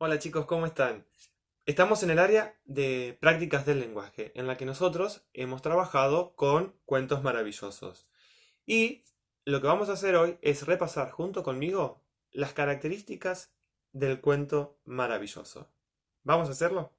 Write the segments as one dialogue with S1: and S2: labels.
S1: Hola chicos, ¿cómo están? Estamos en el área de prácticas del lenguaje, en la que nosotros hemos trabajado con cuentos maravillosos. Y lo que vamos a hacer hoy es repasar junto conmigo las características del cuento maravilloso. ¿Vamos a hacerlo?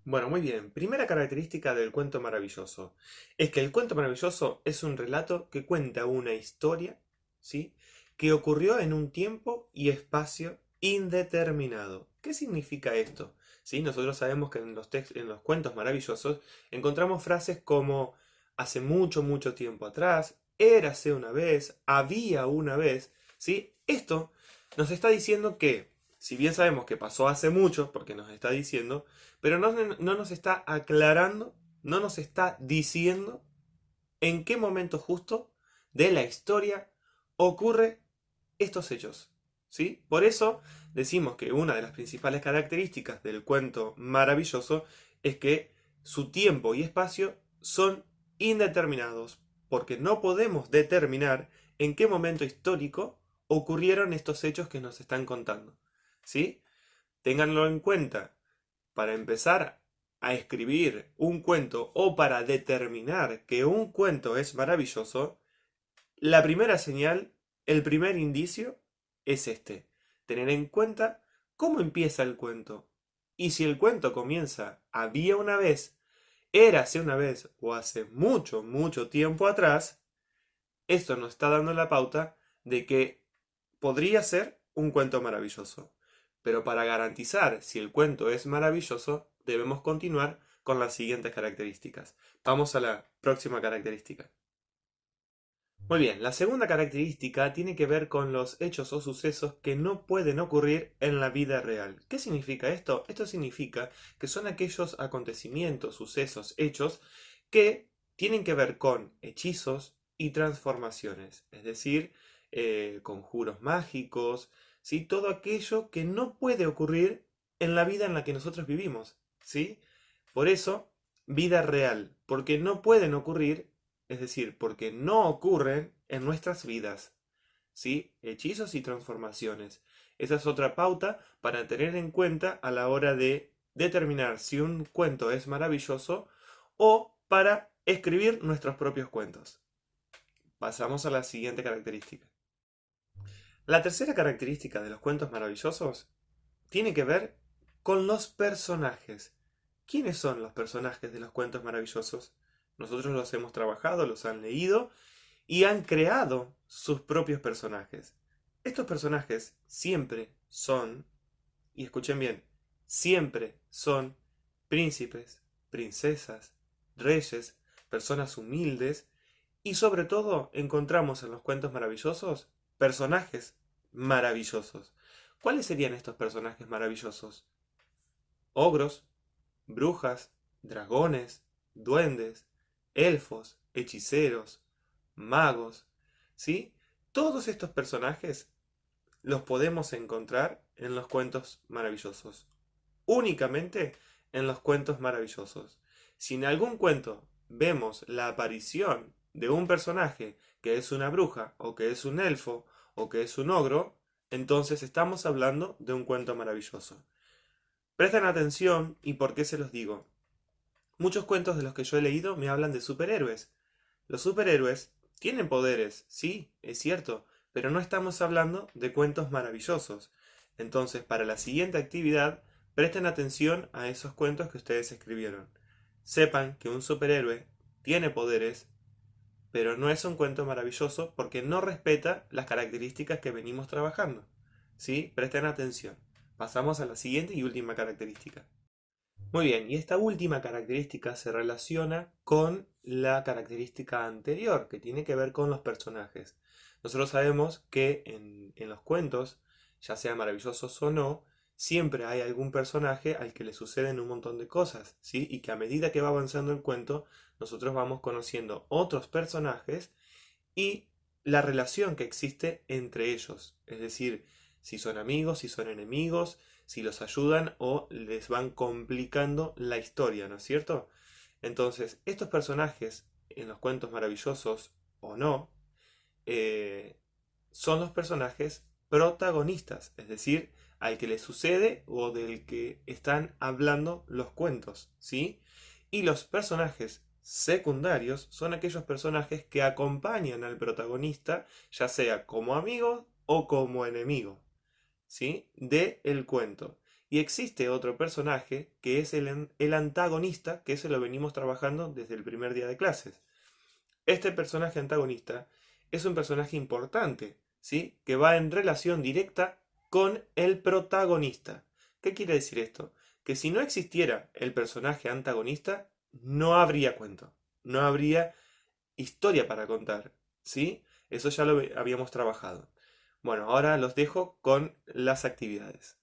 S1: Bueno, muy bien. Primera característica del cuento maravilloso es que el cuento maravilloso es un relato que cuenta una historia, ¿sí? Que ocurrió en un tiempo y espacio indeterminado. ¿Qué significa esto? ¿Sí? Nosotros sabemos que en en los cuentos maravillosos encontramos frases como hace mucho, mucho tiempo atrás, érase una vez, había una vez, ¿sí? Esto nos está diciendo que, si bien sabemos que pasó hace mucho, porque nos está diciendo, pero no nos está aclarando, no nos está diciendo en qué momento justo de la historia ocurre estos hechos. ¿Sí? Por eso decimos que una de las principales características del cuento maravilloso es que su tiempo y espacio son indeterminados, porque no podemos determinar en qué momento histórico ocurrieron estos hechos que nos están contando. ¿Sí? Ténganlo en cuenta para empezar a escribir un cuento o para determinar que un cuento es maravilloso, la primera señal, el primer indicio es este. Tener en cuenta cómo empieza el cuento. Y si el cuento comienza había una vez, érase una vez o hace mucho, mucho tiempo atrás, esto nos está dando la pauta de que podría ser un cuento maravilloso. Pero para garantizar si el cuento es maravilloso, debemos continuar con las siguientes características. Vamos a la próxima característica. Muy bien, la segunda característica tiene que ver con los hechos o sucesos que no pueden ocurrir en la vida real. ¿Qué significa esto? Esto significa que son aquellos acontecimientos, sucesos, hechos que tienen que ver con hechizos y transformaciones, es decir, conjuros mágicos, ¿sí? Todo aquello que no puede ocurrir en la vida en la que nosotros vivimos, ¿sí? Por eso, vida real, porque no pueden ocurrir, es decir, porque no ocurren en nuestras vidas, ¿sí? Hechizos y transformaciones. Esa es otra pauta para tener en cuenta a la hora de determinar si un cuento es maravilloso o para escribir nuestros propios cuentos. Pasamos a la siguiente característica. La tercera característica de los cuentos maravillosos tiene que ver con los personajes. ¿Quiénes son los personajes de los cuentos maravillosos? Nosotros los hemos trabajado, los han leído y han creado sus propios personajes. Estos personajes siempre son, y escuchen bien, siempre son príncipes, princesas, reyes, personas humildes y sobre todo encontramos en los cuentos maravillosos personajes maravillosos. ¿Cuáles serían estos personajes maravillosos? Ogros, brujas, dragones, duendes, elfos, hechiceros, magos, ¿sí? Todos estos personajes los podemos encontrar en los cuentos maravillosos. Únicamente en los cuentos maravillosos. Si en algún cuento vemos la aparición de un personaje que es una bruja, o que es un elfo, o que es un ogro, entonces estamos hablando de un cuento maravilloso. Presten atención y por qué se los digo. Muchos cuentos de los que yo he leído me hablan de superhéroes. Los superhéroes tienen poderes, sí, es cierto, pero no estamos hablando de cuentos maravillosos. Entonces, para la siguiente actividad, presten atención a esos cuentos que ustedes escribieron. Sepan que un superhéroe tiene poderes, pero no es un cuento maravilloso porque no respeta las características que venimos trabajando. ¿Sí? Presten atención. Pasamos a la siguiente y última característica. Muy bien, y esta última característica se relaciona con la característica anterior, que tiene que ver con los personajes. Nosotros sabemos que en los cuentos, ya sean maravillosos o no, siempre hay algún personaje al que le suceden un montón de cosas, ¿sí? Y que a medida que va avanzando el cuento, nosotros vamos conociendo otros personajes y la relación que existe entre ellos. Es decir, si son amigos, si son enemigos, si los ayudan o les van complicando la historia, ¿no es cierto? Entonces, estos personajes en los cuentos maravillosos o no, eh, son los personajes protagonistas, es decir, al que le sucede o del que están hablando los cuentos, ¿sí? Y los personajes secundarios son aquellos personajes que acompañan al protagonista, ya sea como amigo o como enemigo, ¿sí? De el cuento. Y existe otro personaje que es el antagonista, que eso lo venimos trabajando desde el primer día de clases. Este personaje antagonista es un personaje importante, ¿sí? Que va en relación directa con el protagonista. ¿Qué quiere decir esto? Que si no existiera el personaje antagonista, no habría cuento, no habría historia para contar, ¿sí? Eso ya lo habíamos trabajado. Bueno, ahora los dejo con las actividades.